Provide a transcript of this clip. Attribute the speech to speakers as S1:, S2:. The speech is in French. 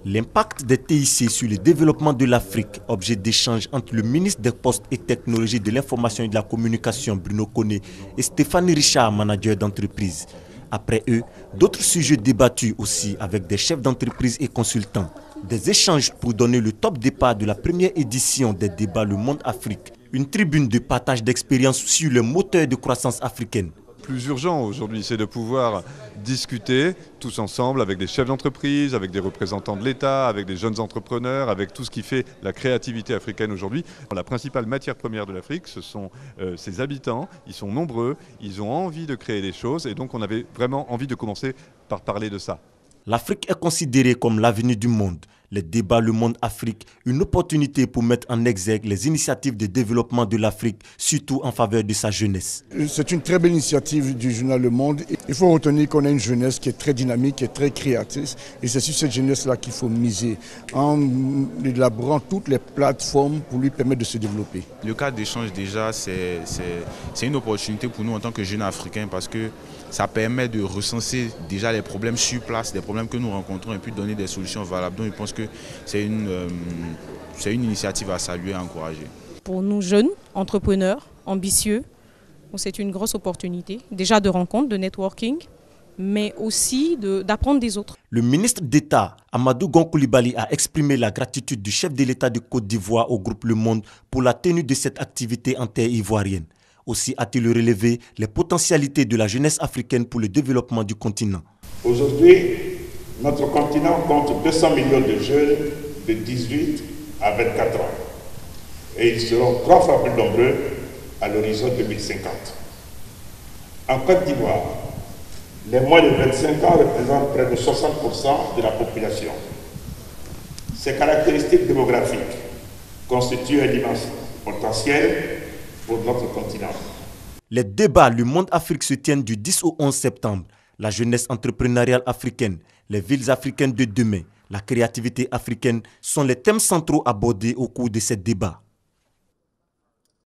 S1: L'impact des TIC sur le développement de l'Afrique, objet d'échange entre le ministre des Postes et Technologies de l'Information et de la Communication Bruno Koné et Stéphanie Richard, manager d'entreprise. Après eux, d'autres sujets débattus aussi avec des chefs d'entreprise et consultants. Des échanges pour donner le top départ de la première édition des débats Le Monde Afrique. Une tribune de partage d'expériences sur le moteur de croissance africaine.
S2: Plus urgent aujourd'hui, c'est de pouvoir discuter tous ensemble avec des chefs d'entreprise, avec des représentants de l'État, avec des jeunes entrepreneurs, avec tout ce qui fait la créativité africaine aujourd'hui. La principale matière première de l'Afrique, ce sont ses habitants, ils sont nombreux, ils ont envie de créer des choses et donc on avait vraiment envie de commencer par parler de ça.
S1: L'Afrique est considérée comme l'avenir du monde. Les débats Le Monde Afrique, une opportunité pour mettre en exergue les initiatives de développement de l'Afrique, surtout en faveur de sa jeunesse.
S3: C'est une très belle initiative du journal Le Monde. Il faut retenir qu'on a une jeunesse qui est très dynamique, qui est très créatrice. Et c'est sur cette jeunesse-là qu'il faut miser, en élaborant toutes les plateformes pour lui permettre de se développer.
S4: Le cadre d'échange déjà, c'est une opportunité pour nous en tant que jeunes Africains parce que ça permet de recenser déjà les problèmes sur place, des problèmes que nous rencontrons et puis donner des solutions valables. Donc je pense que c'est une initiative à saluer et à encourager.
S5: Pour nous jeunes, entrepreneurs, ambitieux, c'est une grosse opportunité déjà de rencontre, de networking, mais aussi d'apprendre des autres.
S1: Le ministre d'État, Amadou Gon Coulibaly, a exprimé la gratitude du chef de l'État de Côte d'Ivoire au groupe Le Monde pour la tenue de cette activité en terre ivoirienne. Aussi a-t-il relevé les potentialités de la jeunesse africaine pour le développement du continent.
S6: Aujourd'hui, notre continent compte 200 millions de jeunes de 18 à 24 ans. Et ils seront 3 fois plus nombreux à l'horizon 2050. En Côte d'Ivoire, les moins de 25 ans représentent près de 60% de la population. Ces caractéristiques démographiques constituent un immense potentiel pour notre continent.
S1: Les débats Le Monde Afrique se tiennent du 10 au 11 septembre. La jeunesse entrepreneuriale africaine, les villes africaines de demain, la créativité africaine sont les thèmes centraux abordés au cours de ces débats.